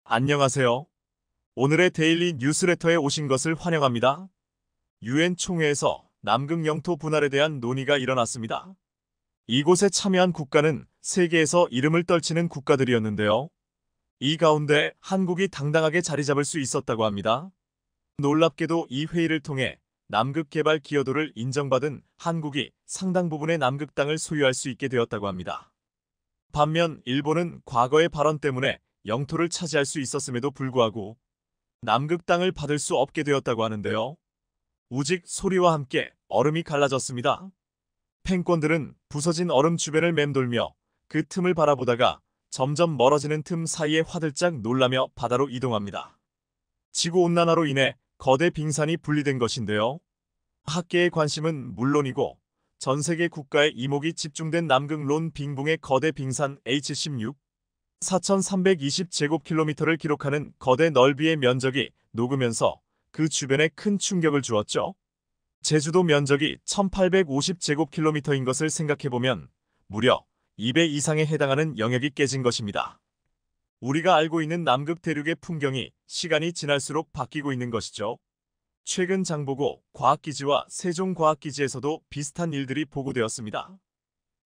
안녕하세요. 오늘의 데일리 뉴스레터에 오신 것을 환영합니다. 유엔 총회에서 남극 영토 분할에 대한 논의가 일어났습니다. 이곳에 참여한 국가는 세계에서 이름을 떨치는 국가들이었는데요. 이 가운데 한국이 당당하게 자리 잡을 수 있었다고 합니다. 놀랍게도 이 회의를 통해 남극 개발 기여도를 인정받은 한국이 상당 부분의 남극 땅을 소유할 수 있게 되었다고 합니다. 반면 일본은 과거의 발언 때문에 영토를 차지할 수 있었음에도 불구하고 남극 땅을 받을 수 없게 되었다고 하는데요. 우직 소리와 함께 얼음이 갈라졌습니다. 팽권들은 부서진 얼음 주변을 맴돌며 그 틈을 바라보다가 점점 멀어지는 틈 사이에 화들짝 놀라며 바다로 이동합니다. 지구온난화로 인해 거대 빙산이 분리된 것인데요. 학계의 관심은 물론이고 전 세계 국가의 이목이 집중된 남극 빈붕의 거대 빙산 H16, 4,320제곱킬로미터를 기록하는 거대 넓이의 면적이 녹으면서 그 주변에 큰 충격을 주었죠. 제주도 면적이 1,850제곱킬로미터인 것을 생각해보면 무려 2배 이상에 해당하는 영역이 깨진 것입니다. 우리가 알고 있는 남극 대륙의 풍경이 시간이 지날수록 바뀌고 있는 것이죠. 최근 장보고 과학기지와 세종과학기지에서도 비슷한 일들이 보고되었습니다.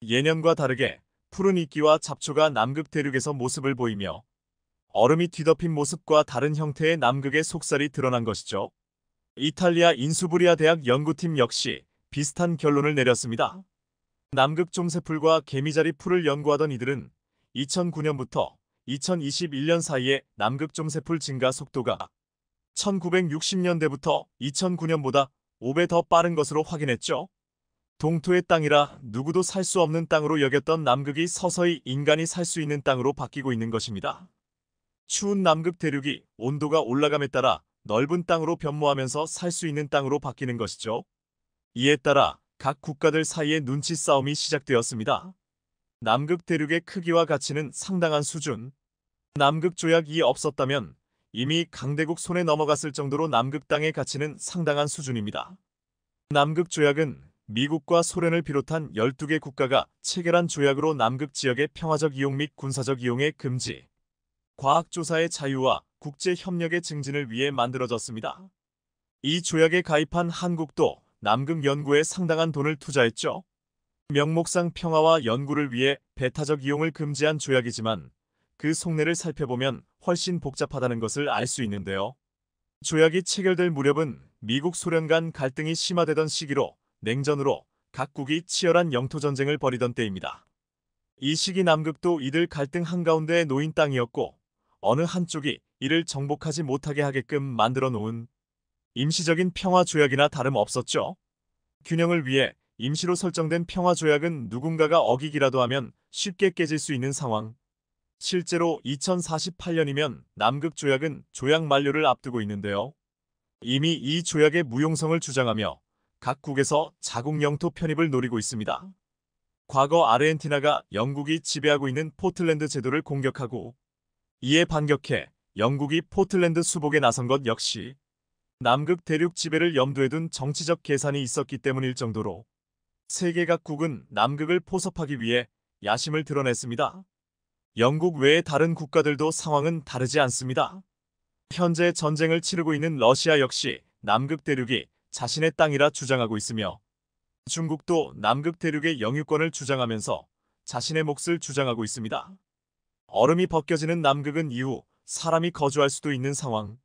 예년과 다르게 푸른 이끼와 잡초가 남극 대륙에서 모습을 보이며 얼음이 뒤덮인 모습과 다른 형태의 남극의 속살이 드러난 것이죠. 이탈리아 인수브리아 대학 연구팀 역시 비슷한 결론을 내렸습니다. 남극 좀새풀과 개미자리 풀을 연구하던 이들은 2009년부터 2021년 사이에 남극 좀새풀 증가 속도가 1960년대부터 2009년보다 5배 더 빠른 것으로 확인했죠. 동토의 땅이라 누구도 살 수 없는 땅으로 여겼던 남극이 서서히 인간이 살 수 있는 땅으로 바뀌고 있는 것입니다. 추운 남극 대륙이 온도가 올라감에 따라 넓은 땅으로 변모하면서 살 수 있는 땅으로 바뀌는 것이죠. 이에 따라 각 국가들 사이의 눈치 싸움이 시작되었습니다. 남극 대륙의 크기와 가치는 상당한 수준. 남극 조약이 없었다면 이미 강대국 손에 넘어갔을 정도로 남극 땅의 가치는 상당한 수준입니다. 남극 조약은 미국과 소련을 비롯한 12개 국가가 체결한 조약으로 남극 지역의 평화적 이용 및 군사적 이용의 금지, 과학조사의 자유와 국제협력의 증진을 위해 만들어졌습니다. 이 조약에 가입한 한국도 남극 연구에 상당한 돈을 투자했죠. 명목상 평화와 연구를 위해 배타적 이용을 금지한 조약이지만 그 속내를 살펴보면 훨씬 복잡하다는 것을 알 수 있는데요. 조약이 체결될 무렵은 미국 소련 간 갈등이 심화되던 시기로 냉전으로 각국이 치열한 영토전쟁을 벌이던 때입니다. 이 시기 남극도 이들 갈등 한가운데에 놓인 땅이었고 어느 한쪽이 이를 정복하지 못하게 하게끔 만들어 놓은 임시적인 평화조약이나 다름없었죠. 균형을 위해 임시로 설정된 평화조약은 누군가가 어기기라도 하면 쉽게 깨질 수 있는 상황. 실제로 2048년이면 남극조약은 조약 만료를 앞두고 있는데요. 이미 이 조약의 무용성을 주장하며 각국에서 자국 영토 편입을 노리고 있습니다. 과거 아르헨티나가 영국이 지배하고 있는 포틀랜드 제도를 공격하고 이에 반격해 영국이 포틀랜드 수복에 나선 것 역시 남극 대륙 지배를 염두에 둔 정치적 계산이 있었기 때문일 정도로 세계 각국은 남극을 포섭하기 위해 야심을 드러냈습니다. 영국 외의 다른 국가들도 상황은 다르지 않습니다. 현재 전쟁을 치르고 있는 러시아 역시 남극 대륙이 자신의 땅이라 주장하고 있으며 중국도 남극 대륙의 영유권을 주장하면서 자신의 몫을 주장하고 있습니다. 얼음이 벗겨지는 남극은 이후 사람이 거주할 수도 있는 상황.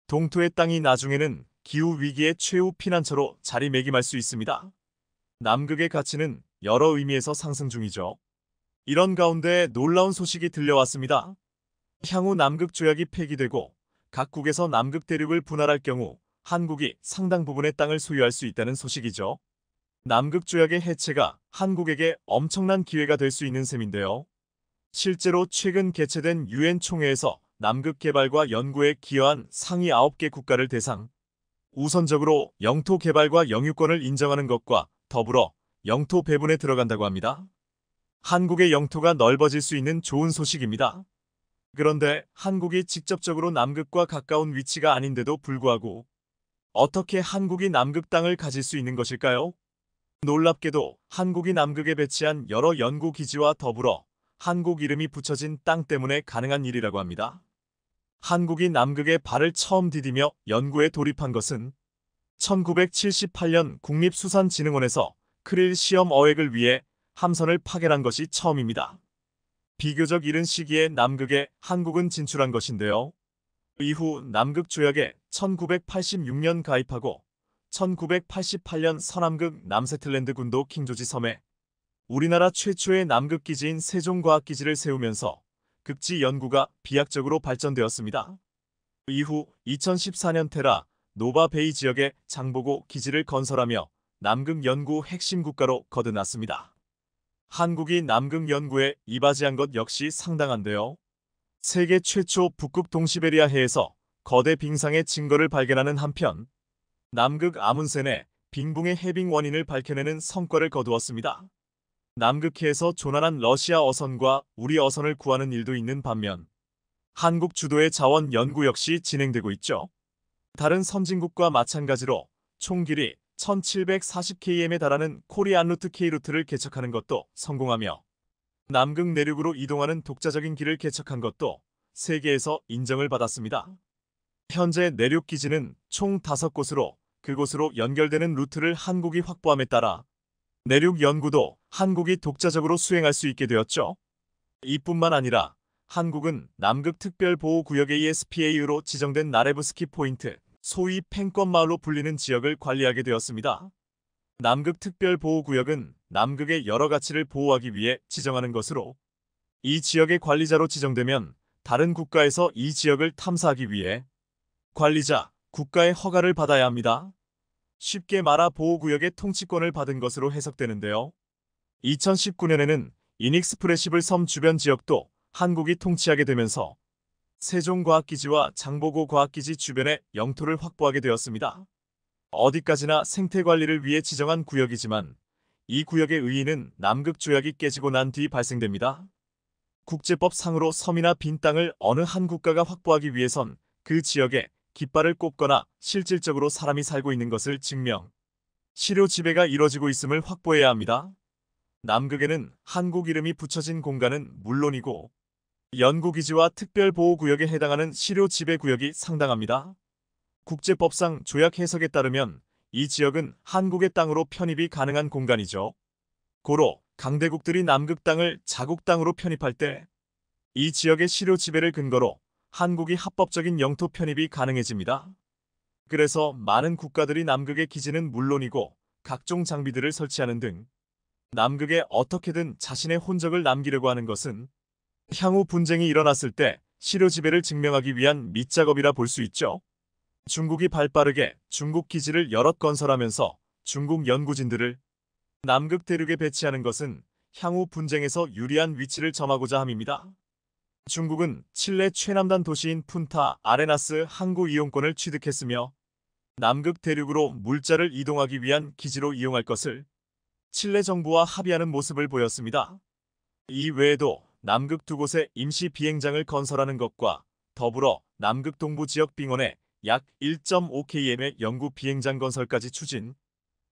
동토의 땅이 나중에는 기후위기의 최후 피난처로 자리매김할 수 있습니다. 남극의 가치는 여러 의미에서 상승 중이죠. 이런 가운데 놀라운 소식이 들려왔습니다. 향후 남극 조약이 폐기되고 각국에서 남극 대륙을 분할할 경우 한국이 상당 부분의 땅을 소유할 수 있다는 소식이죠. 남극 조약의 해체가 한국에게 엄청난 기회가 될 수 있는 셈인데요. 실제로 최근 개최된 유엔 총회에서 남극 개발과 연구에 기여한 상위 9개 국가를 대상 우선적으로 영토 개발과 영유권을 인정하는 것과 더불어 영토 배분에 들어간다고 합니다. 한국의 영토가 넓어질 수 있는 좋은 소식입니다. 그런데 한국이 직접적으로 남극과 가까운 위치가 아닌데도 불구하고 어떻게 한국이 남극 땅을 가질 수 있는 것일까요? 놀랍게도 한국이 남극에 배치한 여러 연구기지와 더불어 한국 이름이 붙여진 땅 때문에 가능한 일이라고 합니다. 한국이 남극에 발을 처음 디디며 연구에 돌입한 것은 1978년 국립수산진흥원에서 크릴 시험 어획을 위해 함선을 파견한 것이 처음입니다. 비교적 이른 시기에 남극에 한국은 진출한 것인데요. 이후 남극조약에 1986년 가입하고 1988년 서남극 남세틀랜드 군도 킹조지 섬에 우리나라 최초의 남극기지인 세종과학기지를 세우면서 극지 연구가 비약적으로 발전되었습니다. 이후 2014년 테라 노바베이 지역에 장보고 기지를 건설하며 남극 연구 핵심 국가로 거듭났습니다. 한국이 남극 연구에 이바지한 것 역시 상당한데요. 세계 최초 북극 동시베리아 해에서 거대 빙상의 증거를 발견하는 한편 남극 아문센의 빙붕의 해빙 원인을 밝혀내는 성과를 거두었습니다. 남극해에서 조난한 러시아 어선과 우리 어선을 구하는 일도 있는 반면 한국 주도의 자원 연구 역시 진행되고 있죠. 다른 선진국과 마찬가지로 총 길이 1740km에 달하는 코리안루트 K루트를 개척하는 것도 성공하며 남극 내륙으로 이동하는 독자적인 길을 개척한 것도 세계에서 인정을 받았습니다. 현재 내륙 기지는 총 5곳으로 그곳으로 연결되는 루트를 한국이 확보함에 따라 내륙 연구도 한국이 독자적으로 수행할 수 있게 되었죠. 이뿐만 아니라 한국은 남극 특별보호구역의 ESPA로 지정된 나레브스키 포인트, 소위 팽권 마을로 불리는 지역을 관리하게 되었습니다. 남극 특별보호구역은 남극의 여러 가치를 보호하기 위해 지정하는 것으로 이 지역의 관리자로 지정되면 다른 국가에서 이 지역을 탐사하기 위해 관리자, 국가의 허가를 받아야 합니다. 쉽게 말하 보호구역의 통치권을 받은 것으로 해석되는데요. 2019년에는 이닉스프레시블 섬 주변 지역도 한국이 통치하게 되면서 세종과학기지와 장보고 과학기지 주변의 영토를 확보하게 되었습니다. 어디까지나 생태관리를 위해 지정한 구역이지만 이 구역의 의의는 남극조약이 깨지고 난 뒤 발생됩니다. 국제법상으로 섬이나 빈 땅을 어느 한 국가가 확보하기 위해선 그 지역에 깃발을 꼽거나 실질적으로 사람이 살고 있는 것을 증명, 실효 지배가 이뤄지고 있음을 확보해야 합니다. 남극에는 한국 이름이 붙여진 공간은 물론이고 연구기지와 특별보호구역에 해당하는 실효 지배구역이 상당합니다. 국제법상 조약 해석에 따르면 이 지역은 한국의 땅으로 편입이 가능한 공간이죠. 고로 강대국들이 남극 땅을 자국 땅으로 편입할 때 이 지역의 실효 지배를 근거로 한국이 합법적인 영토 편입이 가능해집니다. 그래서 많은 국가들이 남극의 기지는 물론이고 각종 장비들을 설치하는 등 남극에 어떻게든 자신의 혼적을 남기려고 하는 것은 향후 분쟁이 일어났을 때 실효 지배를 증명하기 위한 밑작업이라 볼 수 있죠. 중국이 발빠르게 중국 기지를 여럿 건설하면서 중국 연구진들을 남극 대륙에 배치하는 것은 향후 분쟁에서 유리한 위치를 점하고자 함입니다. 중국은 칠레 최남단 도시인 푼타 아레나스 항구 이용권을 취득했으며 남극 대륙으로 물자를 이동하기 위한 기지로 이용할 것을 칠레 정부와 합의하는 모습을 보였습니다. 이 외에도 남극 두 곳에 임시 비행장을 건설하는 것과 더불어 남극 동부 지역 빙원에 약 1.5km의 연구 비행장 건설까지 추진,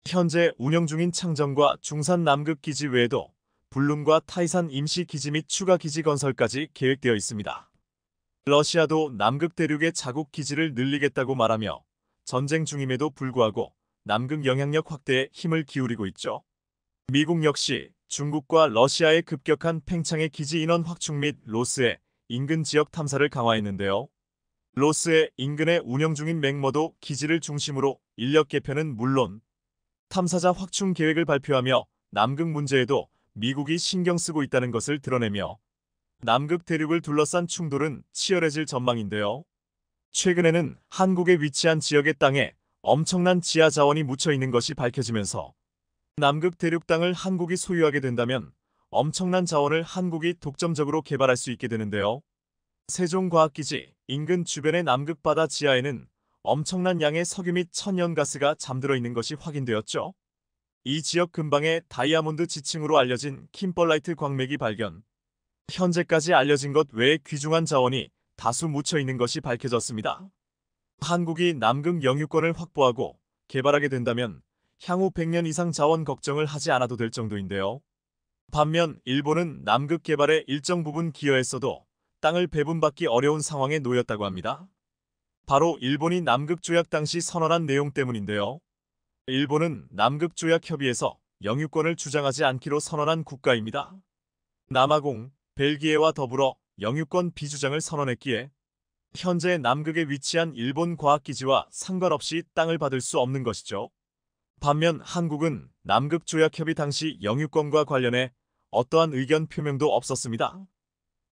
현재 운영 중인 창정과 중산 남극 기지 외에도 불룬과 타이산 임시 기지 및 추가 기지 건설까지 계획되어 있습니다. 러시아도 남극 대륙의 자국 기지를 늘리겠다고 말하며 전쟁 중임에도 불구하고 남극 영향력 확대에 힘을 기울이고 있죠. 미국 역시 중국과 러시아의 급격한 팽창의 기지 인원 확충 및 로스의 인근 지역 탐사를 강화했는데요. 로스의 인근에 운영 중인 맥머도 기지를 중심으로 인력 개편은 물론 탐사자 확충 계획을 발표하며 남극 문제에도 미국이 신경 쓰고 있다는 것을 드러내며 남극 대륙을 둘러싼 충돌은 치열해질 전망인데요. 최근에는 한국에 위치한 지역의 땅에 엄청난 지하 자원이 묻혀 있는 것이 밝혀지면서 남극 대륙 땅을 한국이 소유하게 된다면 엄청난 자원을 한국이 독점적으로 개발할 수 있게 되는데요. 세종과학기지 인근 주변의 남극 바다 지하에는 엄청난 양의 석유 및 천연가스가 잠들어 있는 것이 확인되었죠. 이 지역 근방에 다이아몬드 지층으로 알려진 킴벌라이트 광맥이 발견, 현재까지 알려진 것 외에 귀중한 자원이 다수 묻혀 있는 것이 밝혀졌습니다. 한국이 남극 영유권을 확보하고 개발하게 된다면 향후 100년 이상 자원 걱정을 하지 않아도 될 정도인데요. 반면 일본은 남극 개발에 일정 부분 기여했어도 땅을 배분받기 어려운 상황에 놓였다고 합니다. 바로 일본이 남극조약 당시 선언한 내용 때문인데요. 일본은 남극조약협의에서 영유권을 주장하지 않기로 선언한 국가입니다. 남아공, 벨기에와 더불어 영유권 비주장을 선언했기에 현재 남극에 위치한 일본 과학기지와 상관없이 땅을 받을 수 없는 것이죠. 반면 한국은 남극조약협의 당시 영유권과 관련해 어떠한 의견 표명도 없었습니다.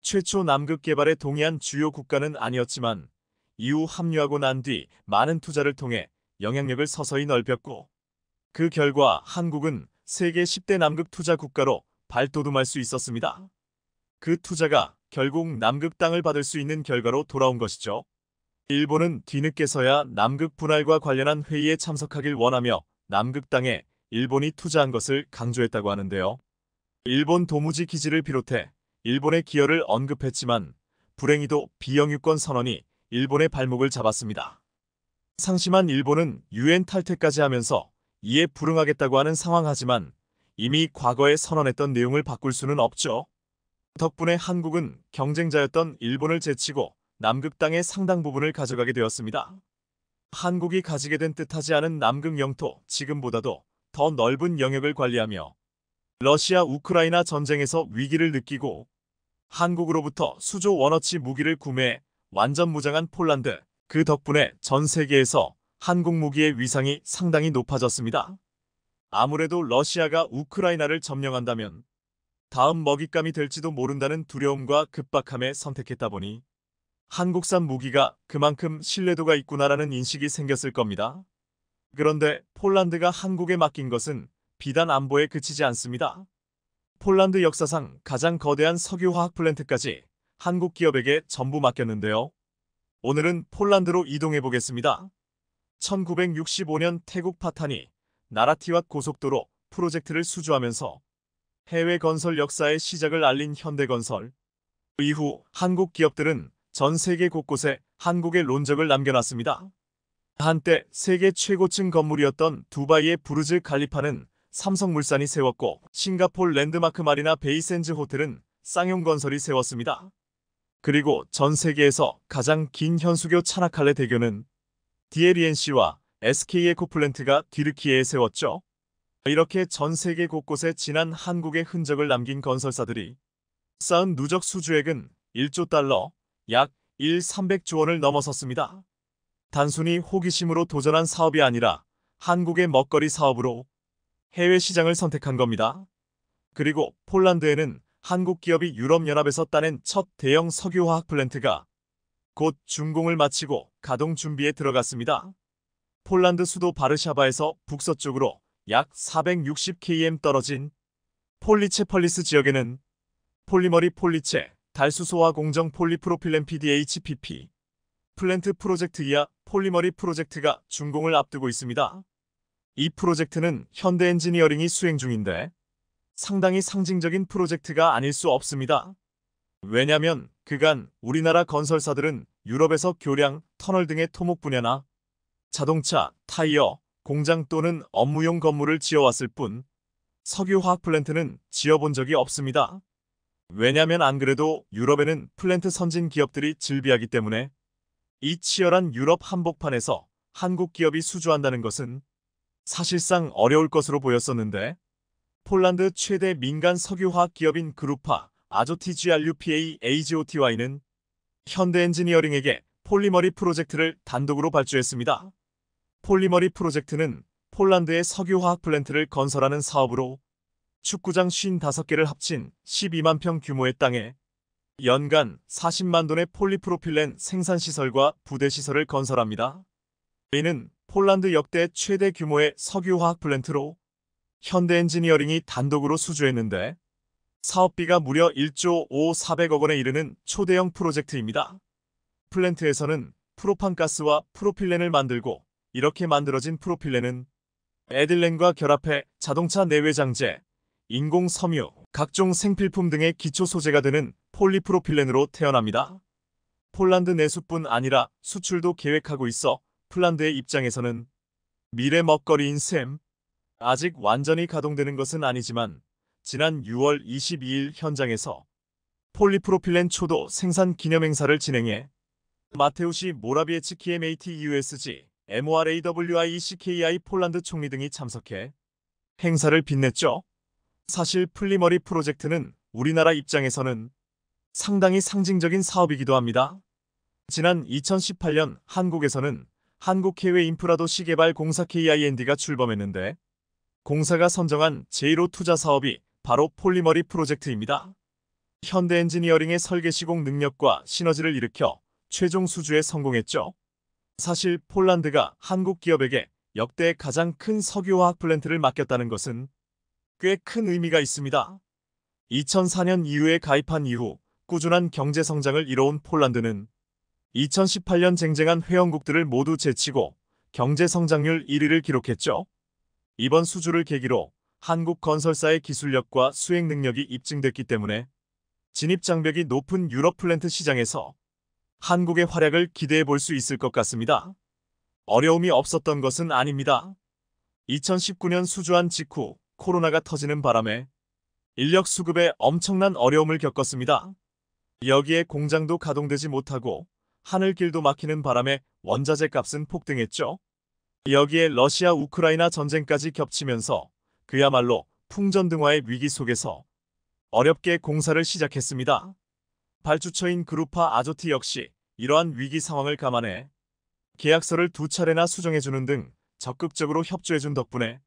최초 남극 개발에 동의한 주요 국가는 아니었지만 이후 합류하고 난 뒤 많은 투자를 통해 영향력을 서서히 넓혔고 그 결과 한국은 세계 10대 남극 투자 국가로 발돋움할 수 있었습니다. 그 투자가 결국 남극 땅을 받을 수 있는 결과로 돌아온 것이죠. 일본은 뒤늦게서야 남극 분할과 관련한 회의에 참석하길 원하며 남극 땅에 일본이 투자한 것을 강조했다고 하는데요. 일본 도무지 기지를 비롯해 일본의 기여를 언급했지만 불행히도 비영유권 선언이 일본의 발목을 잡았습니다. 상심한 일본은 유엔 탈퇴까지 하면서 이에 불응하겠다고 하는 상황하지만 이미 과거에 선언했던 내용을 바꿀 수는 없죠. 덕분에 한국은 경쟁자였던 일본을 제치고 남극 땅의 상당 부분을 가져가게 되었습니다. 한국이 가지게 된 뜻하지 않은 남극 영토 지금보다도 더 넓은 영역을 관리하며 러시아 우크라이나 전쟁에서 위기를 느끼고 한국으로부터 수조 원어치 무기를 구매해 완전 무장한 폴란드, 그 덕분에 전 세계에서 한국 무기의 위상이 상당히 높아졌습니다. 아무래도 러시아가 우크라이나를 점령한다면 다음 먹잇감이 될지도 모른다는 두려움과 급박함에 선택했다 보니 한국산 무기가 그만큼 신뢰도가 있구나라는 인식이 생겼을 겁니다. 그런데 폴란드가 한국에 맡긴 것은 비단 안보에 그치지 않습니다. 폴란드 역사상 가장 거대한 석유화학 플랜트까지 한국 기업에게 전부 맡겼는데요. 오늘은 폴란드로 이동해 보겠습니다. 1965년 태국 파타니 나라티왓 고속도로 프로젝트를 수주하면서 해외 건설 역사의 시작을 알린 현대건설. 이후 한국 기업들은 전 세계 곳곳에 한국의 론적을 남겨놨습니다. 한때 세계 최고층 건물이었던 두바이의 부르즈 칼리파는 삼성물산이 세웠고 싱가포르 랜드마크 마리나 베이샌즈 호텔은 쌍용건설이 세웠습니다. 그리고 전 세계에서 가장 긴 현수교 차나칼레 대교는 DLENC와 SK에코플랜트가 뒤르키예에 세웠죠. 이렇게 전 세계 곳곳에 진한 한국의 흔적을 남긴 건설사들이 쌓은 누적 수주액은 1조 달러, 약 1,300조 원을 넘어섰습니다. 단순히 호기심으로 도전한 사업이 아니라 한국의 먹거리 사업으로 해외 시장을 선택한 겁니다. 그리고 폴란드에는 한국 기업이 유럽연합에서 따낸 첫 대형 석유화학 플랜트가 곧 준공을 마치고 가동 준비에 들어갔습니다. 폴란드 수도 바르샤바에서 북서쪽으로 약 460km 떨어진 폴리체펄리스 지역에는 폴리머리 폴리체, 달수소화 공정 폴리프로필렌 PDHPP 플랜트 프로젝트 이하 폴리머리 프로젝트가 준공을 앞두고 있습니다. 이 프로젝트는 현대 엔지니어링이 수행 중인데 상당히 상징적인 프로젝트가 아닐 수 없습니다. 왜냐면 그간 우리나라 건설사들은 유럽에서 교량, 터널 등의 토목 분야나 자동차, 타이어, 공장 또는 업무용 건물을 지어왔을 뿐 석유화학 플랜트는 지어본 적이 없습니다. 왜냐면 안 그래도 유럽에는 플랜트 선진 기업들이 즐비하기 때문에 이 치열한 유럽 한복판에서 한국 기업이 수주한다는 것은 사실상 어려울 것으로 보였었는데 폴란드 최대 민간 석유화학 기업인 그루파 아조티 GRUPA AGOTY는 현대 엔지니어링에게 폴리머리 프로젝트를 단독으로 발주했습니다. 폴리머리 프로젝트는 폴란드의 석유화학 플랜트를 건설하는 사업으로 축구장 55개를 합친 12만 평 규모의 땅에 연간 40만 톤의 폴리프로필렌 생산시설과 부대시설을 건설합니다. 이는 폴란드 역대 최대 규모의 석유화학 플랜트로 현대 엔지니어링이 단독으로 수주했는데 사업비가 무려 1조 400억 원에 이르는 초대형 프로젝트입니다. 플랜트에서는 프로판가스와 프로필렌을 만들고 이렇게 만들어진 프로필렌은 에틸렌과 결합해 자동차 내외 장재, 인공 섬유, 각종 생필품 등의 기초 소재가 되는 폴리프로필렌으로 태어납니다. 폴란드 내수뿐 아니라 수출도 계획하고 있어 폴란드의 입장에서는 미래 먹거리인 셈. 아직 완전히 가동되는 것은 아니지만 지난 6월 22일 현장에서 폴리프로필렌 초도 생산 기념행사를 진행해 마테우시 모라비에츠키 MATUSG, MORAWIECKI 폴란드 총리 등이 참석해 행사를 빛냈죠. 사실 플리머리 프로젝트는 우리나라 입장에서는 상당히 상징적인 사업이기도 합니다. 지난 2018년 한국에서는 한국해외인프라도시개발공사 KIND가 출범했는데 공사가 선정한 제1호 투자 사업이 바로 폴리머리 프로젝트입니다. 현대엔지니어링의 설계 시공 능력과 시너지를 일으켜 최종 수주에 성공했죠. 사실 폴란드가 한국 기업에게 역대 가장 큰 석유화학 플랜트를 맡겼다는 것은 꽤 큰 의미가 있습니다. 2004년 EU에 가입한 이후 꾸준한 경제 성장을 이뤄온 폴란드는 2018년 쟁쟁한 회원국들을 모두 제치고 경제 성장률 1위를 기록했죠. 이번 수주를 계기로 한국 건설사의 기술력과 수행 능력이 입증됐기 때문에 진입 장벽이 높은 유럽 플랜트 시장에서 한국의 활약을 기대해 볼 수 있을 것 같습니다. 어려움이 없었던 것은 아닙니다. 2019년 수주한 직후 코로나가 터지는 바람에 인력 수급에 엄청난 어려움을 겪었습니다. 여기에 공장도 가동되지 못하고 하늘길도 막히는 바람에 원자재 값은 폭등했죠. 여기에 러시아 우크라이나 전쟁까지 겹치면서 그야말로 풍전등화의 위기 속에서 어렵게 공사를 시작했습니다. 발주처인 그루파 아조티 역시 이러한 위기 상황을 감안해 계약서를 2차례나 수정해주는 등 적극적으로 협조해준 덕분에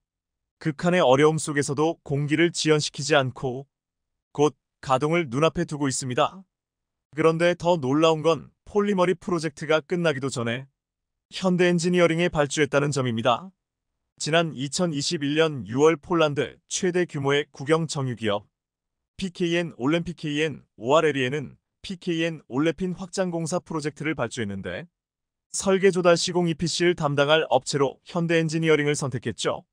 극한의 어려움 속에서도 공기를 지연시키지 않고 곧 가동을 눈앞에 두고 있습니다. 그런데 더 놀라운 건 폴리머리 프로젝트가 끝나기도 전에 현대엔지니어링에 발주했다는 점입니다. 지난 2021년 6월 폴란드 최대 규모의 국영 정유기업 PKN 올렘 ORLE에는 PKN 올레핀 확장공사 프로젝트를 발주했는데 설계 조달 시공 EPC를 담당할 업체로 현대엔지니어링을 선택했죠.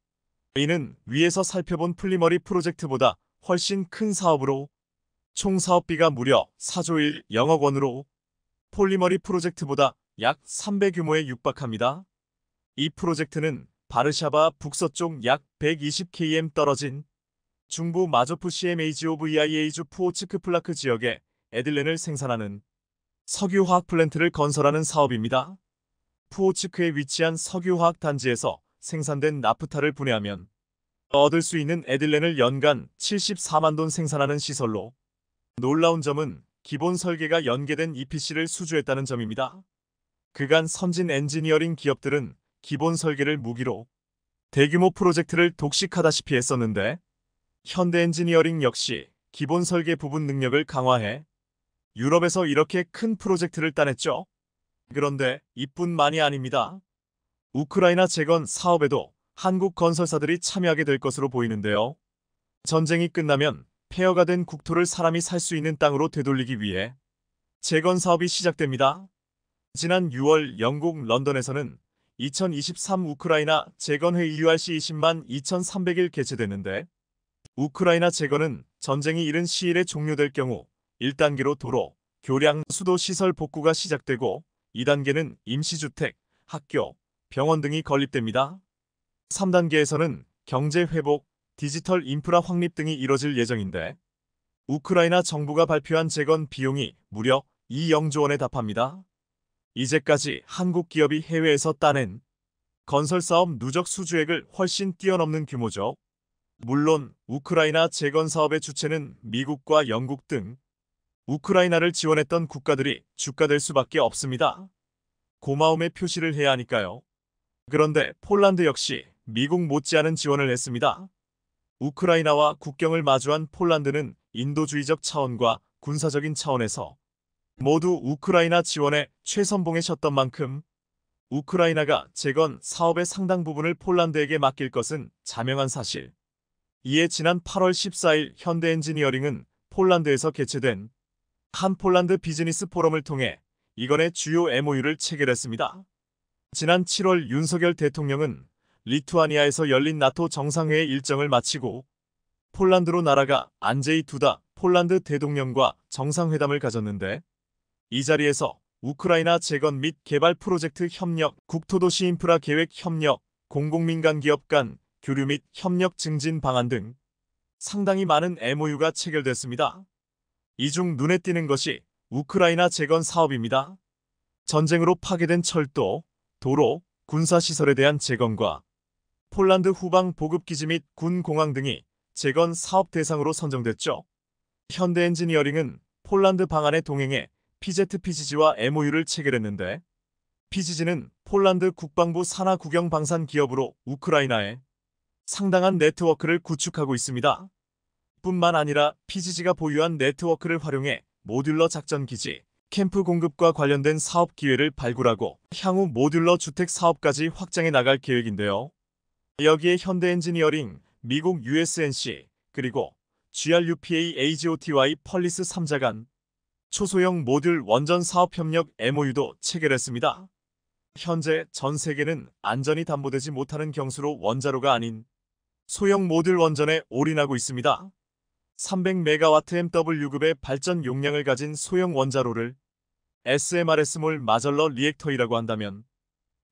이는 위에서 살펴본 플리머리 프로젝트보다 훨씬 큰 사업으로 총 사업비가 무려 4조 1억억 원으로 폴리머리 프로젝트보다 약 3배 규모에 육박합니다. 이 프로젝트는 바르샤바 북서쪽 약 120km 떨어진 중부 마조프 CMAGOVIA주 푸오츠크 플라크 지역에 에딜렌을 생산하는 석유화학 플랜트를 건설하는 사업입니다. 푸오츠크에 위치한 석유화학 단지에서 생산된 나프타를 분해하면 얻을 수 있는 에딜렌을 연간 74만 톤 생산하는 시설로 놀라운 점은 기본 설계가 연계된 EPC를 수주했다는 점입니다. 그간 선진 엔지니어링 기업들은 기본 설계를 무기로 대규모 프로젝트를 독식하다시피 했었는데 현대엔지니어링 역시 기본 설계 부분 능력을 강화해 유럽에서 이렇게 큰 프로젝트를 따냈죠. 그런데 이뿐만이 아닙니다. 우크라이나 재건 사업에도 한국 건설사들이 참여하게 될 것으로 보이는데요. 전쟁이 끝나면 폐허가 된 국토를 사람이 살 수 있는 땅으로 되돌리기 위해 재건 사업이 시작됩니다. 지난 6월 영국 런던에서는 2023 우크라이나 재건회의 URC 20만 2300일 개최됐는데 우크라이나 재건은 전쟁이 이른 시일에 종료될 경우 1단계로 도로, 교량, 수도 시설 복구가 시작되고 2단계는 임시주택, 학교, 병원 등이 건립됩니다. 3단계에서는 경제 회복, 디지털 인프라 확립 등이 이뤄질 예정인데 우크라이나 정부가 발표한 재건 비용이 무려 2영조 원에 달합니다. 이제까지 한국 기업이 해외에서 따낸 건설사업 누적 수주액을 훨씬 뛰어넘는 규모죠. 물론 우크라이나 재건 사업의 주체는 미국과 영국 등 우크라이나를 지원했던 국가들이 주가될 수밖에 없습니다. 고마움의 표시를 해야 하니까요. 그런데 폴란드 역시 미국 못지않은 지원을 했습니다. 우크라이나와 국경을 마주한 폴란드는 인도주의적 차원과 군사적인 차원에서 모두 우크라이나 지원에 최선봉에 섰던 만큼 우크라이나가 재건 사업의 상당 부분을 폴란드에게 맡길 것은 자명한 사실. 이에 지난 8월 14일 현대엔지니어링은 폴란드에서 개최된 한 폴란드 비즈니스 포럼을 통해 이건의 주요 MOU를 체결했습니다. 지난 7월 윤석열 대통령은 리투아니아에서 열린 나토 정상회의 일정을 마치고 폴란드로 날아가 안제이 두다 폴란드 대통령과 정상회담을 가졌는데 이 자리에서 우크라이나 재건 및 개발 프로젝트 협력, 국토도시 인프라 계획 협력, 공공민간 기업 간 교류 및 협력 증진 방안 등 상당히 많은 MOU가 체결됐습니다. 이 중 눈에 띄는 것이 우크라이나 재건 사업입니다. 전쟁으로 파괴된 철도, 도로, 군사시설에 대한 재건과 폴란드 후방 보급기지 및 군 공항 등이 재건 사업 대상으로 선정됐죠. 현대엔지니어링은 폴란드 방안에 동행해 PZPGG와 MOU를 체결했는데, PGG는 폴란드 국방부 산하 국영 방산 기업으로 우크라이나에 상당한 네트워크를 구축하고 있습니다. 뿐만 아니라 PGG가 보유한 네트워크를 활용해 모듈러 작전 기지, 캠프 공급과 관련된 사업 기회를 발굴하고 향후 모듈러 주택 사업까지 확장해 나갈 계획인데요. 여기에 현대엔지니어링, 미국 USNC, 그리고 GRUPA AGOTY 펄리스 3자 간 초소형 모듈 원전 사업 협력 MOU도 체결했습니다. 현재 전 세계는 안전이 담보되지 못하는 경수로 원자로가 아닌 소형 모듈 원전에 올인하고 있습니다. 300MW MW급의 발전 용량을 가진 소형 원자로를 SMR 마절러 리액터이라고 한다면,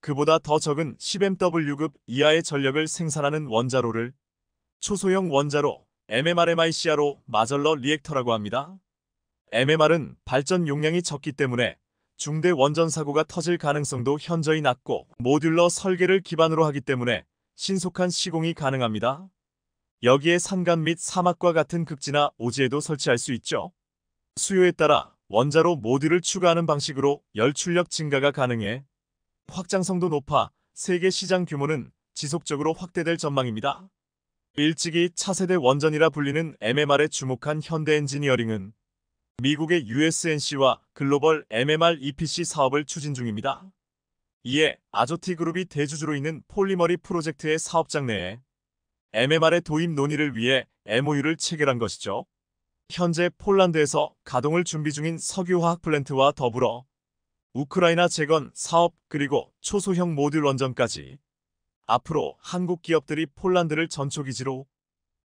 그보다 더 적은 10MW급 이하의 전력을 생산하는 원자로를 초소형 원자로 MMRMICR로 마절러 리액터라고 합니다. MMR은 발전 용량이 적기 때문에 중대 원전 사고가 터질 가능성도 현저히 낮고, 모듈러 설계를 기반으로 하기 때문에 신속한 시공이 가능합니다. 여기에 산간 및 사막과 같은 극지나 오지에도 설치할 수 있죠. 수요에 따라 원자로 모듈을 추가하는 방식으로 열출력 증가가 가능해 확장성도 높아 세계 시장 규모는 지속적으로 확대될 전망입니다. 일찍이 차세대 원전이라 불리는 MMR에 주목한 현대엔지니어링은 미국의 USNC와 글로벌 MMR EPC 사업을 추진 중입니다. 이에 아조티 그룹이 대주주로 있는 폴리머리 프로젝트의 사업장 내에 MMR의 도입 논의를 위해 MOU를 체결한 것이죠. 현재 폴란드에서 가동을 준비 중인 석유화학 플랜트와 더불어 우크라이나 재건 사업, 그리고 초소형 모듈 원전까지 앞으로 한국 기업들이 폴란드를 전초기지로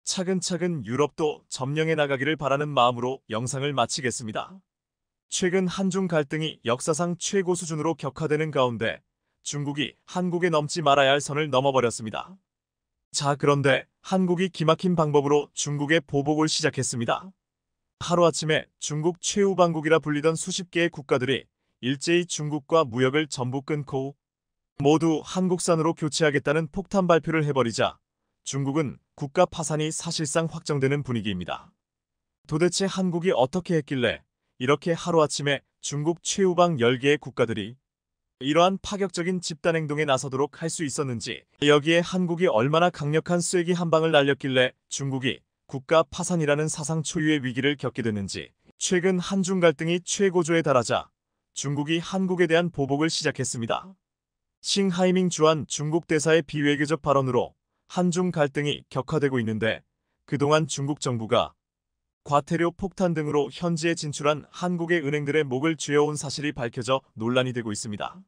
차근차근 유럽도 점령해 나가기를 바라는 마음으로 영상을 마치겠습니다. 최근 한중 갈등이 역사상 최고 수준으로 격화되는 가운데 중국이 한국에 넘지 말아야 할 선을 넘어버렸습니다. 자, 그런데 한국이 기막힌 방법으로 중국에 보복을 시작했습니다. 하루아침에 중국 최우방국이라 불리던 수십 개의 국가들이 일제히 중국과 무역을 전부 끊고 모두 한국산으로 교체하겠다는 폭탄 발표를 해버리자 중국은 국가 파산이 사실상 확정되는 분위기입니다. 도대체 한국이 어떻게 했길래 이렇게 하루아침에 중국 최우방 10개의 국가들이 이러한 파격적인 집단행동에 나서도록 할 수 있었는지, 여기에 한국이 얼마나 강력한 쐐기 한 방을 날렸길래 중국이 국가 파산이라는 사상 초유의 위기를 겪게 됐는지, 최근 한중 갈등이 최고조에 달하자 중국이 한국에 대한 보복을 시작했습니다. 싱하이밍 주한 중국 대사의 비외교적 발언으로 한중 갈등이 격화되고 있는데, 그동안 중국 정부가 과태료, 폭탄 등으로 현지에 진출한 한국의 은행들의 목을 쥐어온 사실이 밝혀져 논란이 되고 있습니다.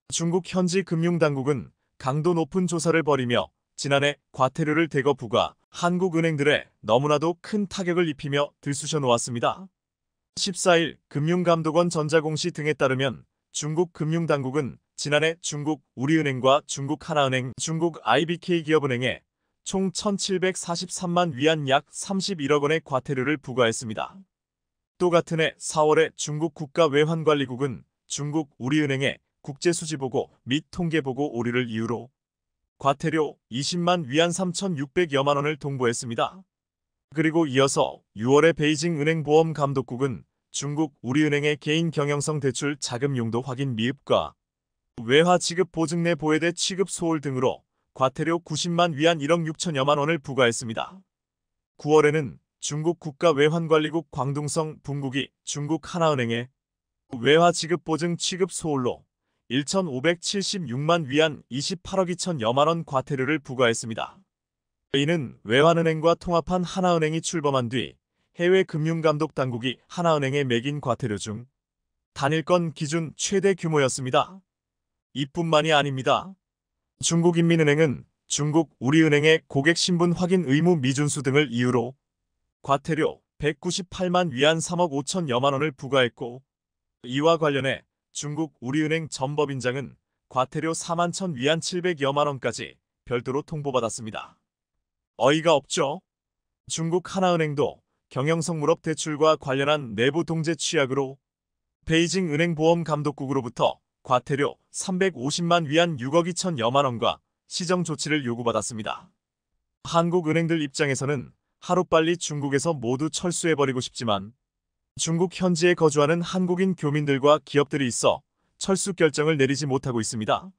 중국 현지 금융당국은 강도 높은 조사를 벌이며 지난해 과태료를 대거 부과, 한국 은행들에 너무나도 큰 타격을 입히며 들쑤셔 놓았습니다. 14일 금융감독원 전자공시 등에 따르면 중국 금융당국은 지난해 중국 우리은행과 중국 하나은행, 중국 IBK기업은행에 총 1,743만 위안 약 31억 원의 과태료를 부과했습니다. 또 같은 해 4월에 중국 국가외환관리국은 중국 우리은행에 국제수지보고 및 통계보고 오류를 이유로 과태료 20만 위안 3,600여만 원을 통보했습니다. 그리고 이어서 6월에 베이징 은행보험감독국은 중국 우리은행의 개인 경영성 대출 자금 용도 확인 미흡과 외화 지급 보증 내 보외대 취급 소홀 등으로 과태료 90만 위안 1억 6천여만 원을 부과했습니다. 9월에는 중국 국가외환관리국 광둥성 분국이 중국 하나은행에 외화 지급 보증 취급 소홀로 1,576만 위안 28억 2천여만 원 과태료를 부과했습니다. 이는 외환은행과 통합한 하나은행이 출범한 뒤 해외 금융감독 당국이 하나은행에 매긴 과태료 중 단일건 기준 최대 규모였습니다. 이뿐만이 아닙니다. 중국인민은행은 중국 우리은행의 고객신분 확인 의무 미준수 등을 이유로 과태료 198만 위안 3억 5천여만 원을 부과했고, 이와 관련해 중국 우리은행 전 법인장은 과태료 4만 1천 위안 700여만 원까지 별도로 통보받았습니다. 어이가 없죠? 중국 하나은행도 경영성물업 대출과 관련한 내부 통제 취약으로 베이징 은행보험감독국으로부터 과태료 350만 위안 6억 2천여만 원과 시정 조치를 요구받았습니다. 한국 은행들 입장에서는 하루빨리 중국에서 모두 철수해버리고 싶지만 중국 현지에 거주하는 한국인 교민들과 기업들이 있어 철수 결정을 내리지 못하고 있습니다.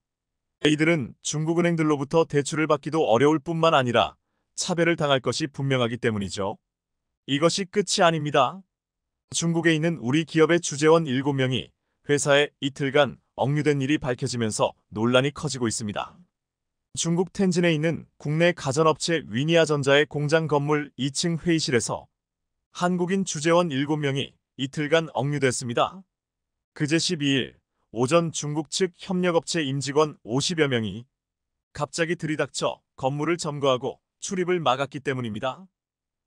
이들은 중국 은행들로부터 대출을 받기도 어려울 뿐만 아니라 차별을 당할 것이 분명하기 때문이죠. 이것이 끝이 아닙니다. 중국에 있는 우리 기업의 주재원 7명이 회사에 이틀간 억류된 일이 밝혀지면서 논란이 커지고 있습니다. 중국 텐진에 있는 국내 가전업체 위니아전자의 공장 건물 2층 회의실에서 한국인 주재원 7명이 이틀간 억류됐습니다. 그제 12일 오전 중국 측 협력업체 임직원 50여 명이 갑자기 들이닥쳐 건물을 점거하고 출입을 막았기 때문입니다.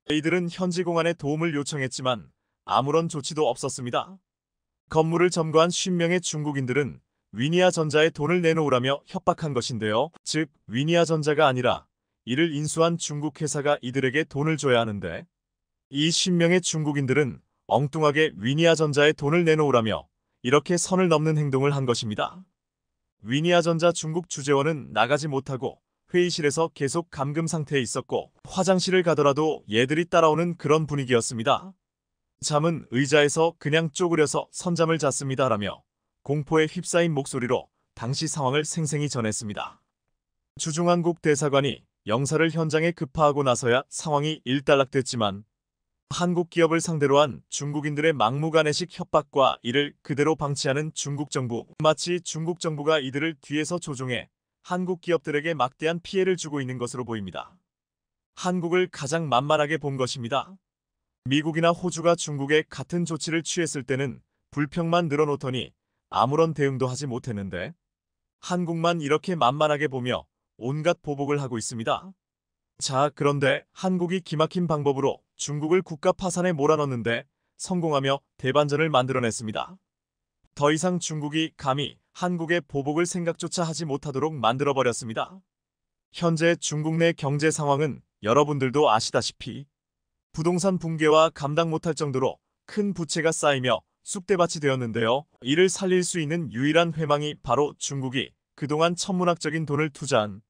이들은 현지 공안에 도움을 요청했지만 아무런 조치도 없었습니다. 건물을 점거한 50명의 중국인들은 위니아전자에 돈을 내놓으라며 협박한 것인데요. 즉 위니아전자가 아니라 이를 인수한 중국 회사가 이들에게 돈을 줘야 하는데 이 50명의 중국인들은 엉뚱하게 위니아전자에 돈을 내놓으라며 이렇게 선을 넘는 행동을 한 것입니다. 위니아전자 중국 주재원은 나가지 못하고 회의실에서 계속 감금 상태에 있었고 화장실을 가더라도 얘들이 따라오는 그런 분위기였습니다. 잠은 의자에서 그냥 쪼그려서 선잠을 잤습니다라며 공포에 휩싸인 목소리로 당시 상황을 생생히 전했습니다. 주중한국 대사관이 영사를 현장에 급파하고 나서야 상황이 일단락됐지만 한국 기업을 상대로 한 중국인들의 막무가내식 협박과 이를 그대로 방치하는 중국 정부, 마치 중국 정부가 이들을 뒤에서 조종해 한국 기업들에게 막대한 피해를 주고 있는 것으로 보입니다. 한국을 가장 만만하게 본 것입니다. 미국이나 호주가 중국에 같은 조치를 취했을 때는 불평만 늘어놓더니 아무런 대응도 하지 못했는데 한국만 이렇게 만만하게 보며 온갖 보복을 하고 있습니다. 자, 그런데 한국이 기막힌 방법으로 중국을 국가 파산에 몰아넣는데 성공하며 대반전을 만들어냈습니다. 더 이상 중국이 감히 한국의 보복을 생각조차 하지 못하도록 만들어버렸습니다. 현재 중국 내 경제 상황은 여러분들도 아시다시피 부동산 붕괴와 감당 못할 정도로 큰 부채가 쌓이며 쑥대밭이 되었는데요. 이를 살릴 수 있는 유일한 회망이 바로 중국이 그동안 천문학적인 돈을 투자한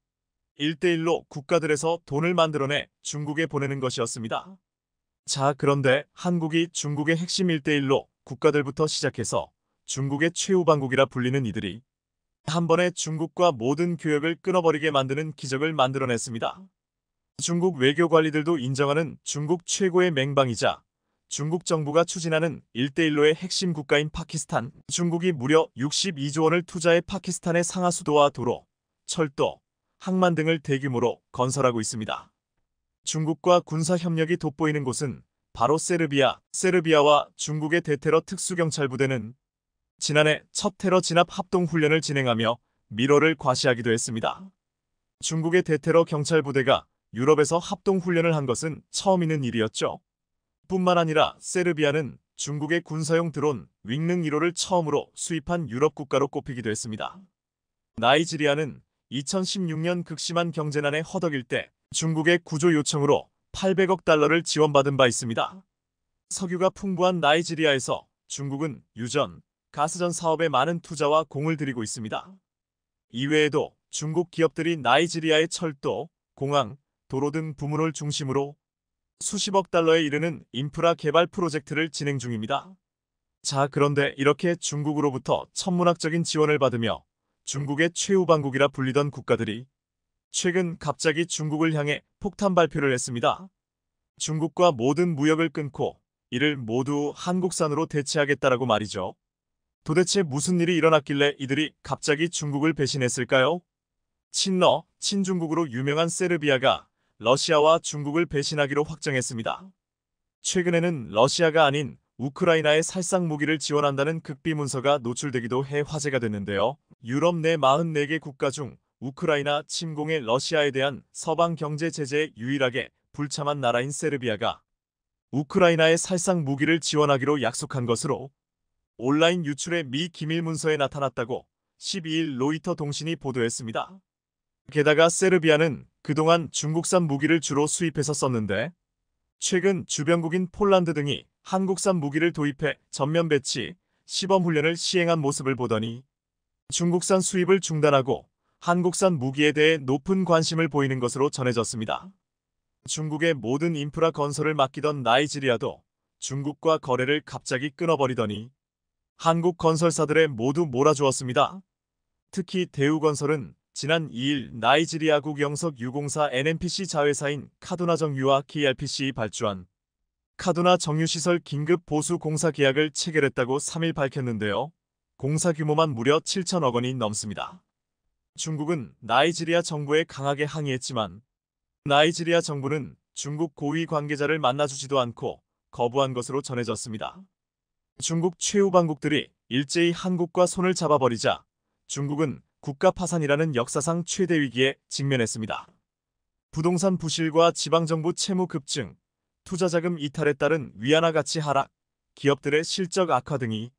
1대1로 국가들에서 돈을 만들어내 중국에 보내는 것이었습니다. 자, 그런데 한국이 중국의 핵심 1대1로 국가들부터 시작해서 중국의 최후방국이라 불리는 이들이 한 번에 중국과 모든 교역을 끊어버리게 만드는 기적을 만들어냈습니다. 중국 외교 관리들도 인정하는 중국 최고의 맹방이자 중국 정부가 추진하는 1대1로의 핵심 국가인 파키스탄, 중국이 무려 62조 원을 투자해 파키스탄의 상하수도와 도로, 철도, 항만 등을 대규모로 건설하고 있습니다. 중국과 군사협력이 돋보이는 곳은 바로 세르비아. 세르비아와 중국의 대테러 특수경찰부대는 지난해 첫 테러 진압 합동훈련을 진행하며 미로를 과시하기도 했습니다. 중국의 대테러 경찰부대가 유럽에서 합동훈련을 한 것은 처음 있는 일이었죠. 뿐만 아니라 세르비아는 중국의 군사용 드론 윙능 1호를 처음으로 수입한 유럽 국가로 꼽히기도 했습니다. 나이지리아는 2016년 극심한 경제난에 허덕일 때 중국의 구조 요청으로 800억 달러를 지원받은 바 있습니다. 석유가 풍부한 나이지리아에서 중국은 유전, 가스전 사업에 많은 투자와 공을 들이고 있습니다. 이외에도 중국 기업들이 나이지리아의 철도, 공항, 도로 등 부문을 중심으로 수십억 달러에 이르는 인프라 개발 프로젝트를 진행 중입니다. 자, 그런데 이렇게 중국으로부터 천문학적인 지원을 받으며 중국의 최후방국이라 불리던 국가들이 최근 갑자기 중국을 향해 폭탄 발표를 했습니다. 중국과 모든 무역을 끊고 이를 모두 한국산으로 대체하겠다라고 말이죠. 도대체 무슨 일이 일어났길래 이들이 갑자기 중국을 배신했을까요? 친중국으로 유명한 세르비아가 러시아와 중국을 배신하기로 확정했습니다. 최근에는 러시아가 아닌 우크라이나에 살상 무기를 지원한다는 극비 문서가 노출되기도 해 화제가 됐는데요. 유럽 내 44개 국가 중 우크라이나 침공의 러시아에 대한 서방 경제 제재에 유일하게 불참한 나라인 세르비아가 우크라이나에 살상 무기를 지원하기로 약속한 것으로 온라인 유출의 미 기밀 문서에 나타났다고 12일 로이터 통신이 보도했습니다. 게다가 세르비아는 그동안 중국산 무기를 주로 수입해서 썼는데 최근 주변국인 폴란드 등이 한국산 무기를 도입해 전면 배치, 시범 훈련을 시행한 모습을 보더니 중국산 수입을 중단하고 한국산 무기에 대해 높은 관심을 보이는 것으로 전해졌습니다. 중국의 모든 인프라 건설을 맡기던 나이지리아도 중국과 거래를 갑자기 끊어버리더니 한국 건설사들에 모두 몰아주었습니다. 특히 대우건설은 지난 2일 나이지리아국 영석 유공사 NNPC 자회사인 카두나 정유와 KRPC이 발주한 카두나 정유시설 긴급 보수 공사 계약을 체결했다고 3일 밝혔는데요. 공사 규모만 무려 7천억 원이 넘습니다. 중국은 나이지리아 정부에 강하게 항의했지만 나이지리아 정부는 중국 고위 관계자를 만나주지도 않고 거부한 것으로 전해졌습니다. 중국 최후 방국들이 일제히 한국과 손을 잡아버리자 중국은 국가 파산이라는 역사상 최대 위기에 직면했습니다. 부동산 부실과 지방정부 채무 급증, 투자자금 이탈에 따른 위안화 가치 하락, 기업들의 실적 악화 등이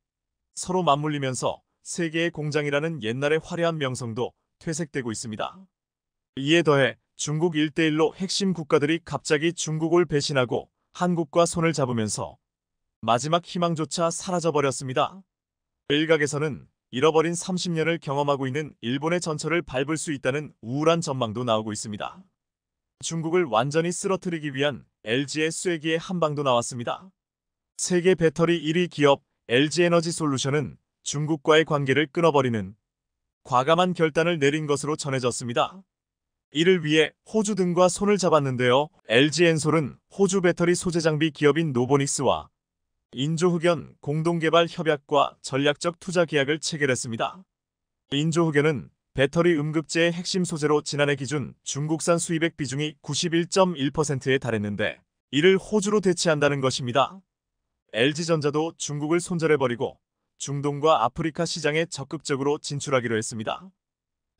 서로 맞물리면서 세계의 공장이라는 옛날의 화려한 명성도 퇴색되고 있습니다. 이에 더해 중국 1대1로 핵심 국가들이 갑자기 중국을 배신하고 한국과 손을 잡으면서 마지막 희망조차 사라져버렸습니다. 일각에서는 잃어버린 30년을 경험하고 있는 일본의 전철을 밟을 수 있다는 우울한 전망도 나오고 있습니다. 중국을 완전히 쓰러뜨리기 위한 LG의 쐐기의 한방도 나왔습니다. 세계 배터리 1위 기업 LG에너지솔루션은 중국과의 관계를 끊어버리는 과감한 결단을 내린 것으로 전해졌습니다. 이를 위해 호주 등과 손을 잡았는데요. LG엔솔은 호주 배터리 소재 장비 기업인 노보닉스와 인조흑연 공동개발 협약과 전략적 투자 계약을 체결했습니다. 인조흑연은 배터리 음극재의 핵심 소재로 지난해 기준 중국산 수입액 비중이 91.1%에 달했는데 이를 호주로 대체한다는 것입니다. LG전자도 중국을 손절해버리고 중동과 아프리카 시장에 적극적으로 진출하기로 했습니다.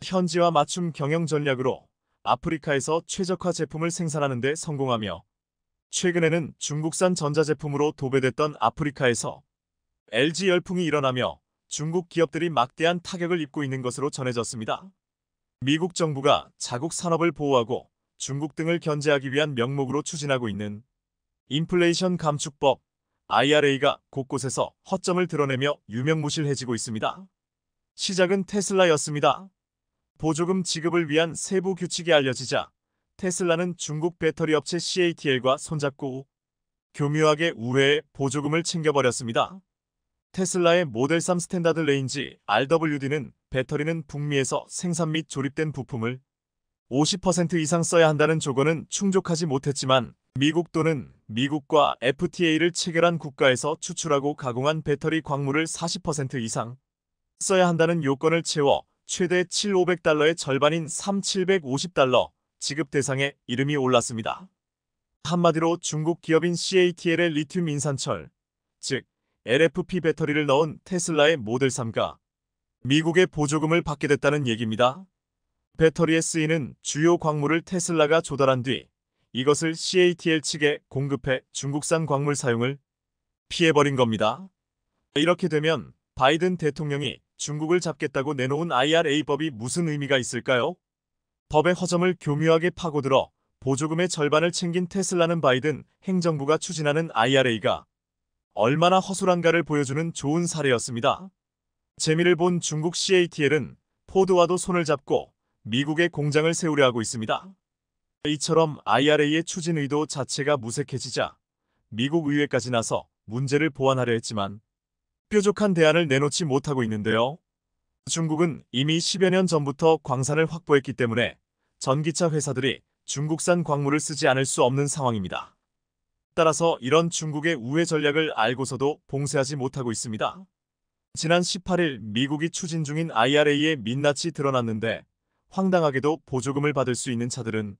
현지화 맞춤 경영 전략으로 아프리카에서 최적화 제품을 생산하는 데 성공하며 최근에는 중국산 전자제품으로 도배됐던 아프리카에서 LG 열풍이 일어나며 중국 기업들이 막대한 타격을 입고 있는 것으로 전해졌습니다. 미국 정부가 자국 산업을 보호하고 중국 등을 견제하기 위한 명목으로 추진하고 있는 인플레이션 감축법 IRA가 곳곳에서 허점을 드러내며 유명무실해지고 있습니다. 시작은 테슬라였습니다. 보조금 지급을 위한 세부 규칙이 알려지자 테슬라는 중국 배터리 업체 CATL과 손잡고 교묘하게 우회해 보조금을 챙겨버렸습니다. 테슬라의 모델 3 스탠다드 레인지 RWD는 배터리는 북미에서 생산 및 조립된 부품을 50% 이상 써야 한다는 조건은 충족하지 못했지만 미국 또는 미국과 FTA를 체결한 국가에서 추출하고 가공한 배터리 광물을 40% 이상 써야 한다는 요건을 채워 최대 7,500달러의 절반인 3,750달러 지급 대상에 이름이 올랐습니다. 한마디로 중국 기업인 CATL의 리튬 인산철, 즉 LFP 배터리를 넣은 테슬라의 모델 3가 미국의 보조금을 받게 됐다는 얘기입니다. 배터리에 쓰이는 주요 광물을 테슬라가 조달한 뒤 이것을 CATL 측에 공급해 중국산 광물 사용을 피해버린 겁니다. 이렇게 되면 바이든 대통령이 중국을 잡겠다고 내놓은 IRA법이 무슨 의미가 있을까요? 법의 허점을 교묘하게 파고들어 보조금의 절반을 챙긴 테슬라는 바이든 행정부가 추진하는 IRA가 얼마나 허술한가를 보여주는 좋은 사례였습니다. 재미를 본 중국 CATL은 포드와도 손을 잡고 미국에 공장을 세우려 하고 있습니다. 이처럼 IRA의 추진 의도 자체가 무색해지자 미국 의회까지 나서 문제를 보완하려 했지만 뾰족한 대안을 내놓지 못하고 있는데요. 중국은 이미 10여 년 전부터 광산을 확보했기 때문에 전기차 회사들이 중국산 광물을 쓰지 않을 수 없는 상황입니다. 따라서 이런 중국의 우회 전략을 알고서도 봉쇄하지 못하고 있습니다. 지난 18일 미국이 추진 중인 IRA의 민낯이 드러났는데 황당하게도 보조금을 받을 수 있는 차들은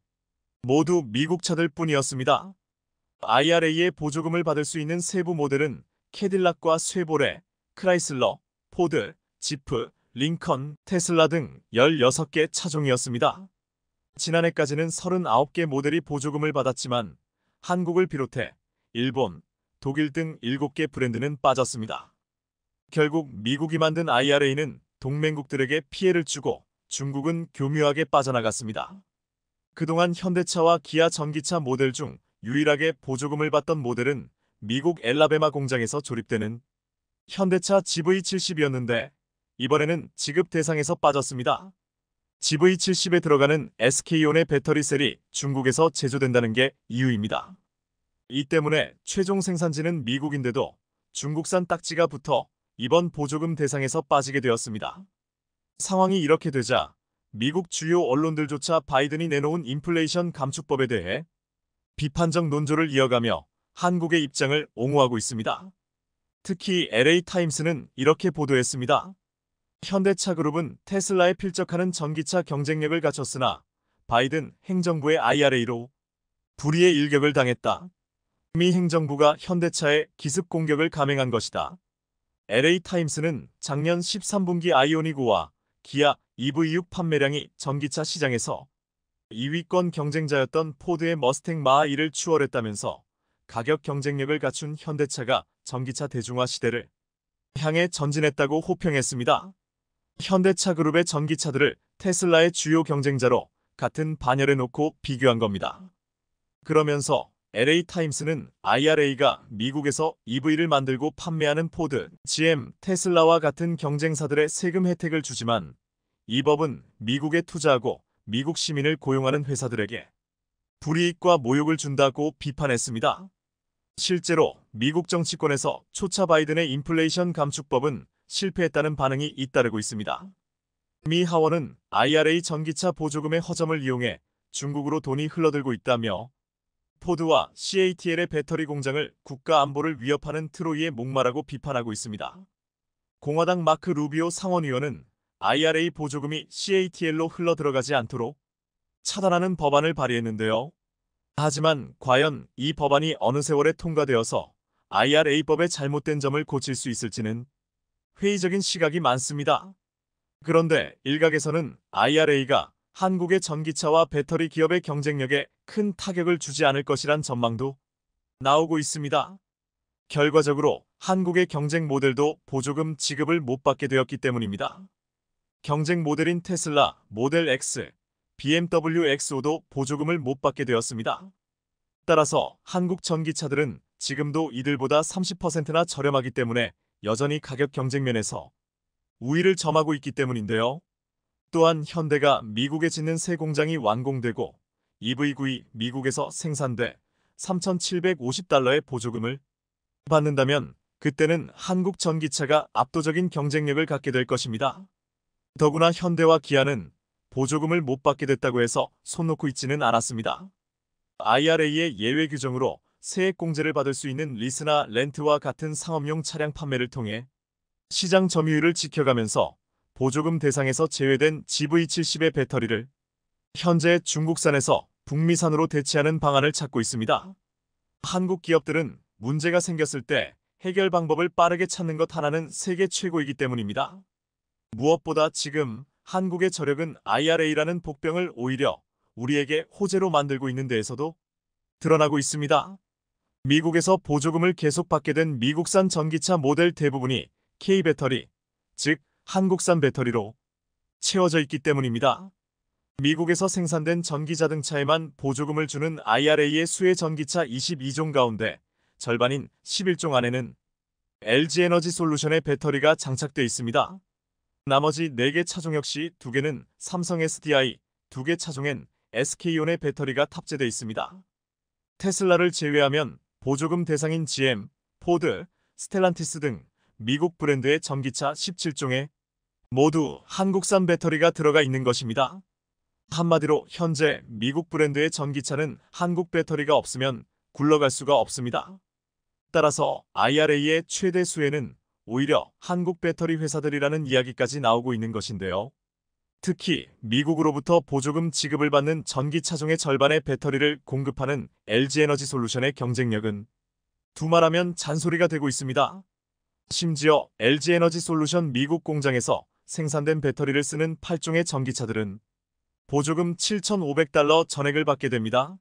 모두 미국 차들 뿐이었습니다. IRA의 보조금을 받을 수 있는 세부 모델은 캐딜락과 쉐보레, 크라이슬러, 포드, 지프, 링컨, 테슬라 등 16개 차종이었습니다. 지난해까지는 39개 모델이 보조금을 받았지만 한국을 비롯해 일본, 독일 등 7개 브랜드는 빠졌습니다. 결국 미국이 만든 IRA는 동맹국들에게 피해를 주고 중국은 교묘하게 빠져나갔습니다. 그동안 현대차와 기아 전기차 모델 중 유일하게 보조금을 받던 모델은 미국 엘라베마 공장에서 조립되는 현대차 GV70이었는데 이번에는 지급 대상에서 빠졌습니다. GV70에 들어가는 SK온의 배터리셀이 중국에서 제조된다는 게 이유입니다. 이 때문에 최종 생산지는 미국인데도 중국산 딱지가 붙어 이번 보조금 대상에서 빠지게 되었습니다. 상황이 이렇게 되자 미국 주요 언론들조차 바이든이 내놓은 인플레이션 감축법에 대해 비판적 논조를 이어가며 한국의 입장을 옹호하고 있습니다. 특히 LA타임스는 이렇게 보도했습니다. 현대차 그룹은 테슬라에 필적하는 전기차 경쟁력을 갖췄으나 바이든 행정부의 IRA로 불의의 일격을 당했다. 미 행정부가 현대차에 기습 공격을 감행한 것이다. LA타임스는 작년 13분기 아이오닉5와 기아 EV6 판매량이 전기차 시장에서 2위권 경쟁자였던 포드의 머스탱 마하2를 추월했다면서 가격 경쟁력을 갖춘 현대차가 전기차 대중화 시대를 향해 전진했다고 호평했습니다. 현대차 그룹의 전기차들을 테슬라의 주요 경쟁자로 같은 반열에 놓고 비교한 겁니다. 그러면서 LA타임스는 IRA가 미국에서 EV를 만들고 판매하는 포드, GM, 테슬라와 같은 경쟁사들의 세금 혜택을 주지만 이 법은 미국에 투자하고 미국 시민을 고용하는 회사들에게 불이익과 모욕을 준다고 비판했습니다. 실제로 미국 정치권에서 초차 바이든의 인플레이션 감축법은 실패했다는 반응이 잇따르고 있습니다. 미 하원은 IRA 전기차 보조금의 허점을 이용해 중국으로 돈이 흘러들고 있다며 포드와 CATL의 배터리 공장을 국가 안보를 위협하는 트로이의 목마라고 비판하고 있습니다. 공화당 마크 루비오 상원의원은 IRA 보조금이 CATL로 흘러들어가지 않도록 차단하는 법안을 발의했는데요. 하지만 과연 이 법안이 어느 세월에 통과되어서 IRA법의 잘못된 점을 고칠 수 있을지는 회의적인 시각이 많습니다. 그런데 일각에서는 IRA가 한국의 전기차와 배터리 기업의 경쟁력에 큰 타격을 주지 않을 것이란 전망도 나오고 있습니다. 결과적으로 한국의 경쟁 모델도 보조금 지급을 못 받게 되었기 때문입니다. 경쟁 모델인 테슬라, 모델 X, BMW X5도 보조금을 못 받게 되었습니다. 따라서 한국 전기차들은 지금도 이들보다 30%나 저렴하기 때문에 여전히 가격 경쟁 면에서 우위를 점하고 있기 때문인데요. 또한 현대가 미국에 짓는 새 공장이 완공되고 EV9이 미국에서 생산돼 $3,750의 보조금을 받는다면 그때는 한국 전기차가 압도적인 경쟁력을 갖게 될 것입니다. 더구나 현대와 기아는 보조금을 못 받게 됐다고 해서 손 놓고 있지는 않았습니다. IRA의 예외 규정으로 세액 공제를 받을 수 있는 리스나 렌트와 같은 상업용 차량 판매를 통해 시장 점유율을 지켜가면서 보조금 대상에서 제외된 GV70의 배터리를 현재 중국산에서 북미산으로 대체하는 방안을 찾고 있습니다. 한국 기업들은 문제가 생겼을 때 해결 방법을 빠르게 찾는 것 하나는 세계 최고이기 때문입니다. 무엇보다 지금 한국의 저력은 IRA라는 복병을 오히려 우리에게 호재로 만들고 있는 데에서도 드러나고 있습니다. 미국에서 보조금을 계속 받게 된 미국산 전기차 모델 대부분이 K배터리, 즉 한국산 배터리로 채워져 있기 때문입니다. 미국에서 생산된 전기자동차에만 보조금을 주는 IRA의 수혜 전기차 22종 가운데 절반인 11종 안에는 LG에너지솔루션의 배터리가 장착되어 있습니다. 나머지 4개 차종 역시 2개는 삼성 SDI, 2개 차종엔 SK온의 배터리가 탑재되어 있습니다. 테슬라를 제외하면 보조금 대상인 GM, 포드, 스텔란티스 등 미국 브랜드의 전기차 17종에 모두 한국산 배터리가 들어가 있는 것입니다. 한마디로 현재 미국 브랜드의 전기차는 한국 배터리가 없으면 굴러갈 수가 없습니다. 따라서 IRA의 최대 수혜는 오히려 한국 배터리 회사들이라는 이야기까지 나오고 있는 것인데요. 특히 미국으로부터 보조금 지급을 받는 전기차종의 절반의 배터리를 공급하는 LG에너지솔루션의 경쟁력은 두말하면 잔소리가 되고 있습니다. 심지어 LG에너지솔루션 미국 공장에서 생산된 배터리를 쓰는 8종의 전기차들은 보조금 $7,500 전액을 받게 됩니다.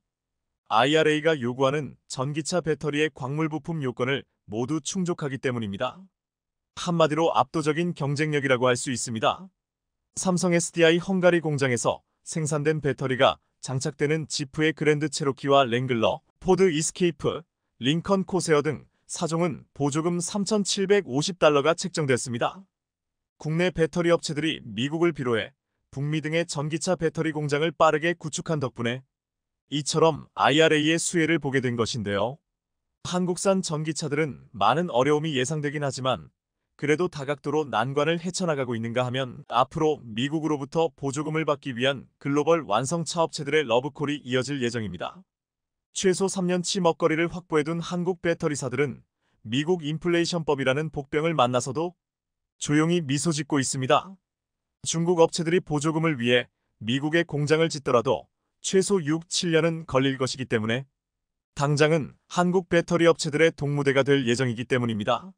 IRA가 요구하는 전기차 배터리의 광물 부품 요건을 모두 충족하기 때문입니다. 한마디로 압도적인 경쟁력이라고 할 수 있습니다. 삼성 SDI 헝가리 공장에서 생산된 배터리가 장착되는 지프의 그랜드 체로키와 랭글러, 포드 이스케이프, 링컨 코세어 등 사종은 보조금 3,750달러가 책정됐습니다. 국내 배터리 업체들이 미국을 비롯해 북미 등의 전기차 배터리 공장을 빠르게 구축한 덕분에 이처럼 IRA의 수혜를 보게 된 것인데요. 한국산 전기차들은 많은 어려움이 예상되긴 하지만 그래도 다각도로 난관을 헤쳐나가고 있는가 하면 앞으로 미국으로부터 보조금을 받기 위한 글로벌 완성차 업체들의 러브콜이 이어질 예정입니다. 최소 3년치 먹거리를 확보해둔 한국 배터리사들은 미국 인플레이션법이라는 복병을 만나서도 조용히 미소 짓고 있습니다. 중국 업체들이 보조금을 위해 미국에 공장을 짓더라도 최소 6, 7년은 걸릴 것이기 때문에 당장은 한국 배터리 업체들의 동무대가 될 예정이기 때문입니다.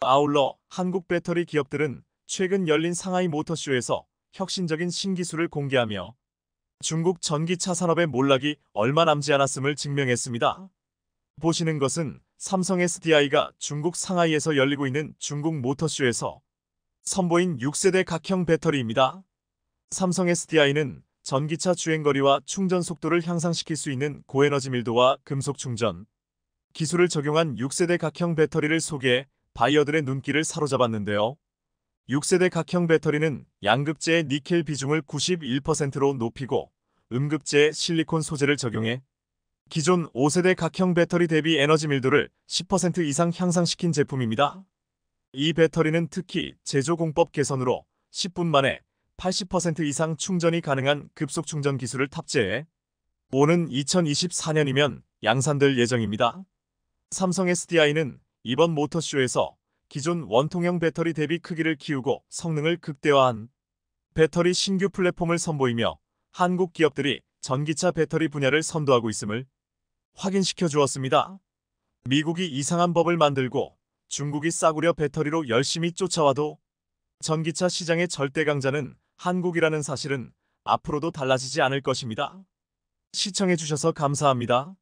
아울러 한국 배터리 기업들은 최근 열린 상하이 모터쇼에서 혁신적인 신기술을 공개하며 중국 전기차 산업의 몰락이 얼마 남지 않았음을 증명했습니다. 보시는 것은 삼성 SDI가 중국 상하이에서 열리고 있는 중국 모터쇼에서 선보인 6세대 각형 배터리입니다. 삼성 SDI는 전기차 주행거리와 충전 속도를 향상시킬 수 있는 고에너지 밀도와 금속 충전 기술을 적용한 6세대 각형 배터리를 소개해 바이어들의 눈길을 사로잡았는데요. 6세대 각형 배터리는 양극재의 니켈 비중을 91%로 높이고 음극재의 실리콘 소재를 적용해 기존 5세대 각형 배터리 대비 에너지 밀도를 10% 이상 향상시킨 제품입니다. 이 배터리는 특히 제조 공법 개선으로 10분 만에 80% 이상 충전이 가능한 급속 충전 기술을 탑재해 오는 2024년이면 양산될 예정입니다. 삼성 SDI는 이번 모터쇼에서 기존 원통형 배터리 대비 크기를 키우고 성능을 극대화한 배터리 신규 플랫폼을 선보이며 한국 기업들이 전기차 배터리 분야를 선도하고 있음을 확인시켜 주었습니다. 미국이 이상한 법을 만들고 중국이 싸구려 배터리로 열심히 쫓아와도 전기차 시장의 절대 강자는 한국이라는 사실은 앞으로도 달라지지 않을 것입니다. 시청해주셔서 감사합니다.